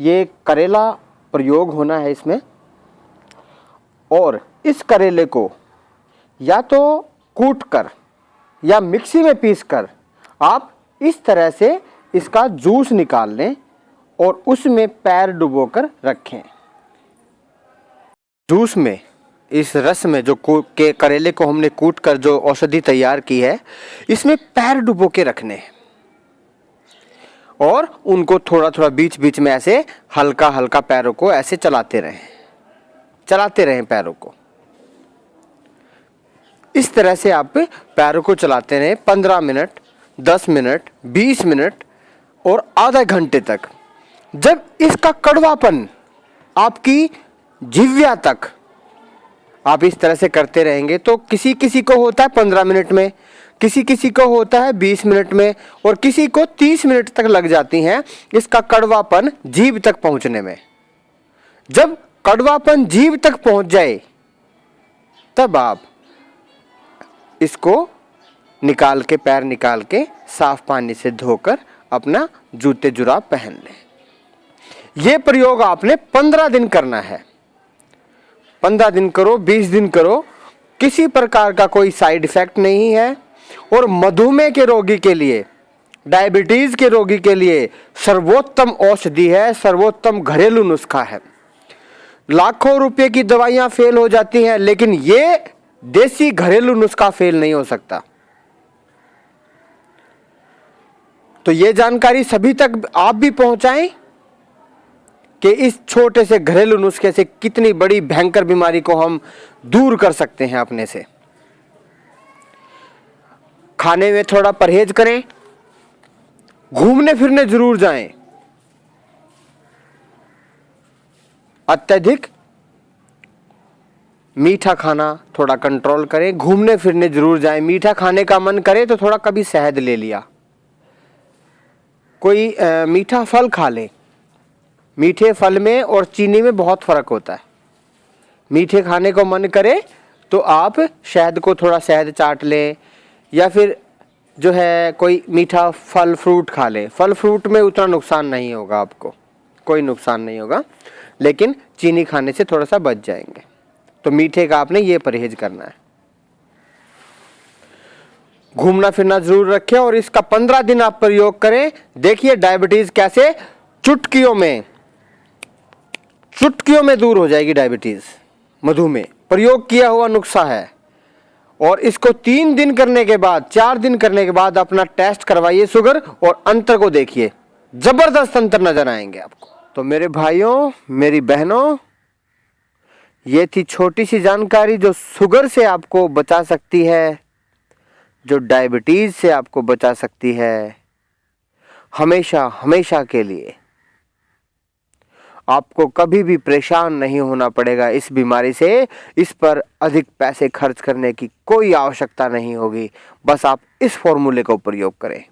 ये करेला प्रयोग होना है इसमें। और इस करेले को या तो कूट कर या मिक्सी में पीस कर आप इस तरह से इसका जूस निकाल लें और उसमें पैर डुबोकर रखें। जूस में, इस रस में जो करेले को हमने कूट कर जो औषधि तैयार की है, इसमें पैर डुबो के रखने हैं और उनको थोड़ा थोड़ा बीच बीच में ऐसे हल्का हल्का पैरों को ऐसे चलाते रहें पैरों को। इस तरह से आप पैरों को चलाते रहें 15 मिनट, 10 मिनट, 20 मिनट और आधा घंटे तक। जब इसका कड़वापन आपकी जिह्वा तक आप इस तरह से करते रहेंगे तो किसी किसी को होता है 15 मिनट में, किसी किसी को होता है 20 मिनट में और किसी को 30 मिनट तक लग जाती हैं इसका कड़वापन जीभ तक पहुंचने में। जब कड़वापन जीभ तक पहुंच जाए तब आप इसको निकाल के, पैर निकाल के साफ पानी से धोकर अपना जूते जुराब पहन लें। यह प्रयोग आपने 15 दिन करना है। 15 दिन करो, 20 दिन करो, किसी प्रकार का कोई साइड इफेक्ट नहीं है। और मधुमेह के रोगी के लिए, डायबिटीज के रोगी के लिए सर्वोत्तम औषधि है, सर्वोत्तम घरेलू नुस्खा है। लाखों रुपए की दवाइयां फेल हो जाती हैं, लेकिन ये देसी घरेलू नुस्खा फेल नहीं हो सकता। तो ये जानकारी सभी तक आप भी पहुंचाएं कि इस छोटे से घरेलू नुस्खे से कितनी बड़ी भयंकर बीमारी को हम दूर कर सकते हैं अपने से। खाने में थोड़ा परहेज करें, घूमने फिरने जरूर जाएं। अत्यधिक मीठा खाना थोड़ा कंट्रोल करें, घूमने फिरने जरूर जाएं। मीठा खाने का मन करे तो थोड़ा कभी शहद ले लिया, कोई मीठा फल खा ले। मीठे फल में और चीनी में बहुत फर्क होता है। मीठे खाने को मन करे तो आप शहद को थोड़ा शहद चाट लें या फिर जो है कोई मीठा फल फ्रूट खा लें। फल फ्रूट में उतना नुकसान नहीं होगा, आपको कोई नुकसान नहीं होगा, लेकिन चीनी खाने से थोड़ा सा बच जाएंगे। तो मीठे का आपने ये परहेज करना है। घूमना फिरना जरूर रखें और इसका 15 दिन आप प्रयोग करें। देखिए डायबिटीज कैसे चुटकियों में दूर हो जाएगी। डायबिटीज, मधुमेह प्रयोग किया हुआ नुस्खा है। और इसको 3 दिन करने के बाद, 4 दिन करने के बाद अपना टेस्ट करवाइए शुगर और अंतर को देखिए, जबरदस्त अंतर नजर आएंगे आपको। तो मेरे भाइयों, मेरी बहनों, ये थी छोटी सी जानकारी जो शुगर से आपको बचा सकती है, जो डायबिटीज से आपको बचा सकती है हमेशा हमेशा के लिए। आपको कभी भी परेशान नहीं होना पड़ेगा इस बीमारी से। इस पर अधिक पैसे खर्च करने की कोई आवश्यकता नहीं होगी। बस आप इस फॉर्मूले का प्रयोग करें।